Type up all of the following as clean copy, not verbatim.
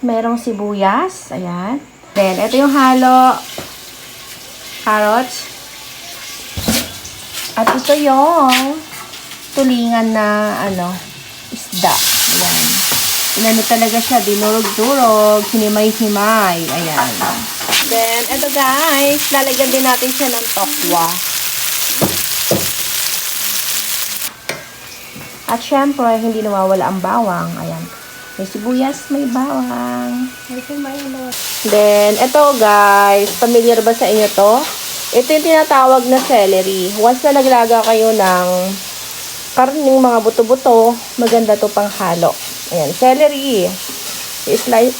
merong sibuyas. Ayan. Then, ito yung halo. Carrots. At ito yung tulingan na, isda. Ayan. Inano talaga siya, dinurog-durog, hinimay-himay. Ayan. Then, ito guys, lalagyan din natin siya ng tokwa. At syempre, hindi nawawala ang bawang. Ayan. May sibuyas, may bawang. Then, ito guys, familiar ba sa inyo to? Ito yung tinatawag na celery. Once na naglaga kayo ng karning mga buto-buto, maganda to pang halo. Ayan, celery. Slice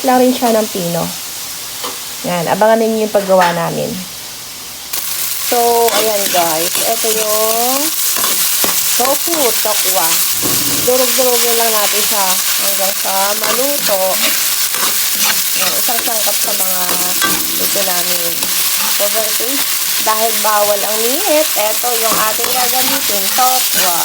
lang rin siya ng pino. Ayan, abangan ninyo yung paggawa namin. So, ayan guys. Ito yung tofu, tokwa. Durog-durog na lang natin siya hanggang sa maluto. Ayan, isang sangkap sa mga ito namin. So, guys, dahil bawal ang meat, ito yung ating gagamitin, tokwa.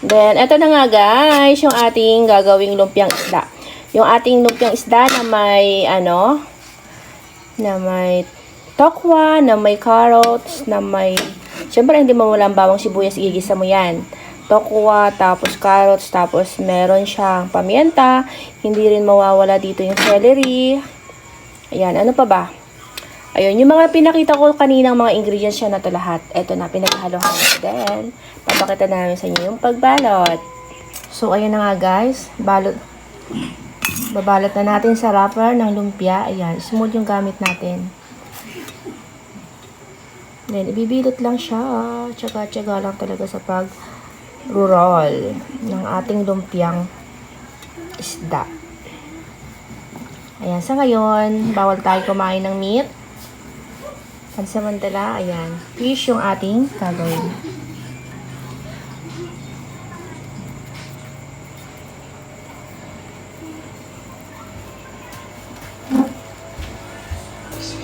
Then, ito na nga guys, yung ating gagawing lumpiang isda. Yung ating lumpiang isda na may, na may tokwa, na may carrots, na may, syempre hindi mawala ang bawang sibuyas, igigisa mo yan. Tokwa, tapos carrots, tapos meron siyang pamienta, hindi rin mawawala dito yung celery. Ayan, ano pa ba? Ayun, yung mga pinakita ko kaninang mga ingredients siya na to lahat. Ito na, pinaghalo-halo. Then, papakita namin sa inyo yung pagbalot. So, ayun na nga guys. Babalot na natin sa wrapper ng lumpia. Ayan, smooth yung gamit natin. Then, ibibilot lang siya. Tsaga-tsaga lang talaga sa pag-roll ng ating lumpiang isda. Ayan, sa ngayon, bawal tayo kumain ng meat. Pansamantala, ayan, fish yung ating gagawin.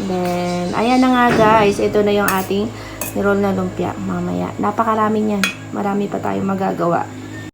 Then, ayan na nga guys, ito na yung ating roll na lumpia mamaya. Napakarami niyan. Marami pa tayong magagawa.